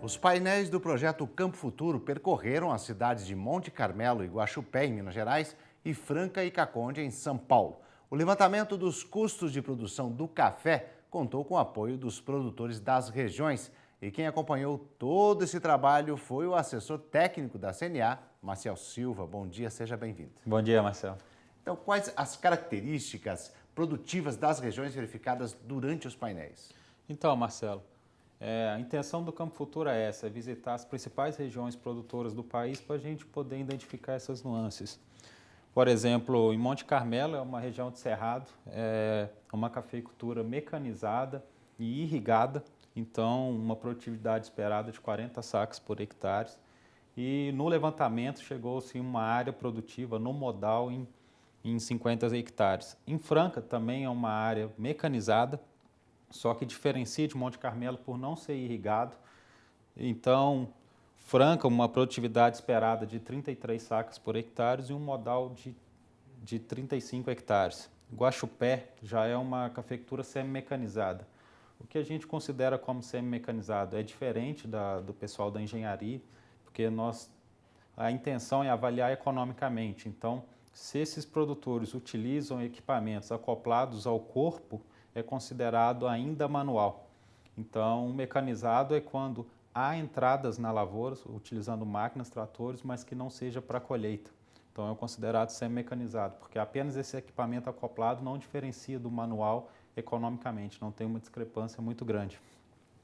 Os painéis do projeto Campo Futuro percorreram as cidades de Monte Carmelo e Guaxupé, em Minas Gerais, e Franca e Caconde, em São Paulo. O levantamento dos custos de produção do café contou com o apoio dos produtores das regiões. E quem acompanhou todo esse trabalho foi o assessor técnico da CNA, Marcel Silva. Bom dia, seja bem-vindo. Bom dia, Marcelo. Então, quais as características produtivas das regiões verificadas durante os painéis? Então, Marcelo, a intenção do Campo Futuro é essa, é visitar as principais regiões produtoras do país para a gente poder identificar essas nuances. Por exemplo, em Monte Carmelo, é uma região de cerrado, é uma cafeicultura mecanizada e irrigada, então uma produtividade esperada de 40 sacas por hectare. E no levantamento chegou-se uma área produtiva no modal em 50 hectares. Em Franca também é uma área mecanizada, só que diferencia de Monte Carmelo por não ser irrigado. Então, Franca, uma produtividade esperada de 33 sacas por hectare e um modal de 35 hectares. Guaxupé já é uma cafeicultura semi-mecanizada. O que a gente considera como semi-mecanizado é diferente do pessoal da engenharia, porque a intenção é avaliar economicamente. Então, se esses produtores utilizam equipamentos acoplados ao corpo, é considerado ainda manual. Então, o mecanizado é quando há entradas na lavoura, utilizando máquinas, tratores, mas que não seja para colheita. Então, é considerado semi-mecanizado, porque apenas esse equipamento acoplado não diferencia do manual economicamente, não tem uma discrepância muito grande.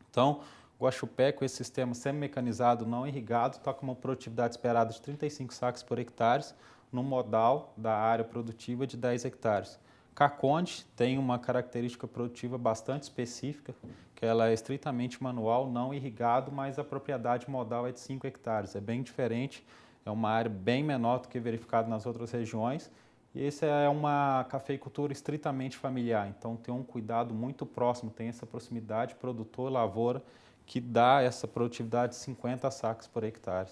Então, Guaxupé, com esse sistema semi-mecanizado não irrigado, está com uma produtividade esperada de 35 sacos por hectare, no modal da área produtiva de 10 hectares. Caconde tem uma característica produtiva bastante específica, que ela é estritamente manual, não irrigado, mas a propriedade modal é de 5 hectares. É bem diferente, é uma área bem menor do que verificado nas outras regiões. E essa é uma cafeicultura estritamente familiar, então tem um cuidado muito próximo, tem essa proximidade produtor-lavoura, que dá essa produtividade de 50 sacos por hectare.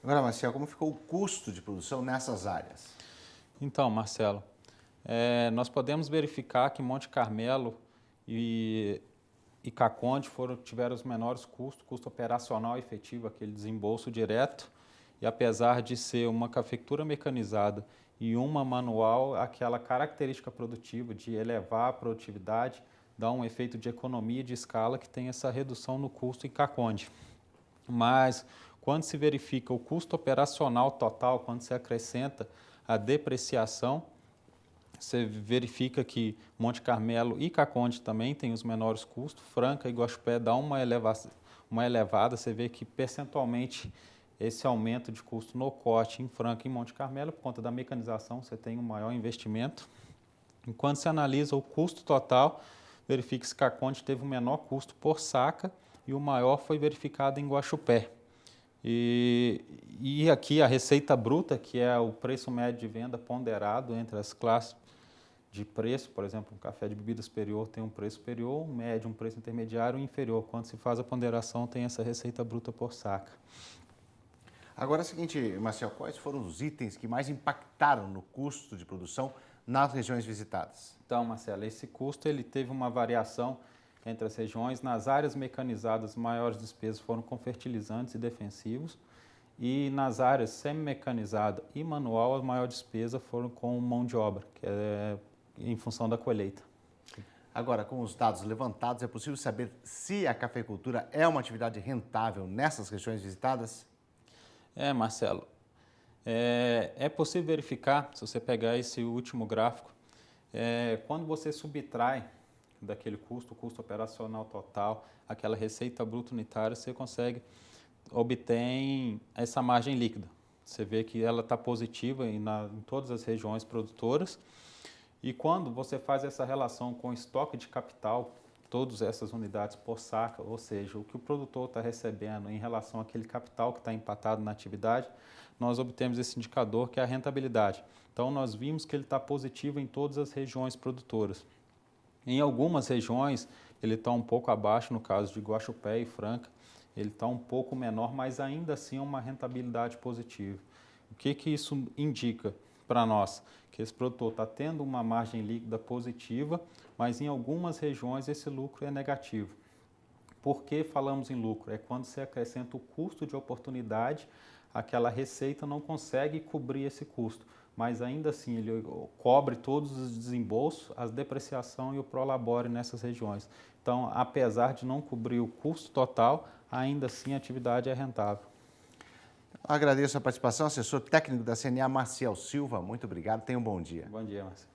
Agora, Marcel, como ficou o custo de produção nessas áreas? Então, Marcelo, nós podemos verificar que Monte Carmelo e Caconde tiveram os menores custos, custo operacional efetivo, aquele desembolso direto, e apesar de ser uma cafeicultura mecanizada e uma manual, aquela característica produtiva de elevar a produtividade dá um efeito de economia de escala que tem essa redução no custo em Caconde. Mas quando se verifica o custo operacional total, quando se acrescenta a depreciação, você verifica que Monte Carmelo e Caconde também têm os menores custos, Franca e Guaxupé dá uma elevada, você vê que percentualmente esse aumento de custo no corte em Franca e Monte Carmelo, por conta da mecanização, você tem um maior investimento. Enquanto se analisa o custo total, verifica que Caconde teve o menor custo por saca e o maior foi verificado em Guaxupé. E aqui a receita bruta, que é o preço médio de venda ponderado entre as classes de preço, por exemplo, um café de bebida superior tem um preço superior, um médio, um preço intermediário e inferior. Quando se faz a ponderação, tem essa receita bruta por saca. Agora é o seguinte, Marcel, quais foram os itens que mais impactaram no custo de produção nas regiões visitadas? Então, Marcelo, esse custo ele teve uma variação entre as regiões. Nas áreas mecanizadas, maiores despesas foram com fertilizantes e defensivos. E nas áreas semi-mecanizada e manual, a maior despesa foram com mão de obra, que é em função da colheita. Agora, com os dados levantados, é possível saber se a cafeicultura é uma atividade rentável nessas regiões visitadas? Marcelo, é possível verificar, se você pegar esse último gráfico, quando você subtrai daquele custo, o custo operacional total, aquela receita bruta unitária, você obtém essa margem líquida. Você vê que ela está positiva em todas as regiões produtoras. E quando você faz essa relação com o estoque de capital, todas essas unidades por saca, ou seja, o que o produtor está recebendo em relação àquele capital que está empatado na atividade, nós obtemos esse indicador que é a rentabilidade. Então, nós vimos que ele está positivo em todas as regiões produtoras. Em algumas regiões, ele está um pouco abaixo, no caso de Guaxupé e Franca, ele está um pouco menor, mas ainda assim é uma rentabilidade positiva. O que isso indica para nós? Que esse produtor está tendo uma margem líquida positiva, mas em algumas regiões esse lucro é negativo. Por que falamos em lucro? É quando você acrescenta o custo de oportunidade, aquela receita não consegue cobrir esse custo, mas ainda assim ele cobre todos os desembolsos, a depreciação e o prolabore nessas regiões. Então, apesar de não cobrir o custo total, ainda assim a atividade é rentável. Agradeço a participação, assessor técnico da CNA, Maciel Silva. Muito obrigado, tenha um bom dia. Bom dia, Marcelo.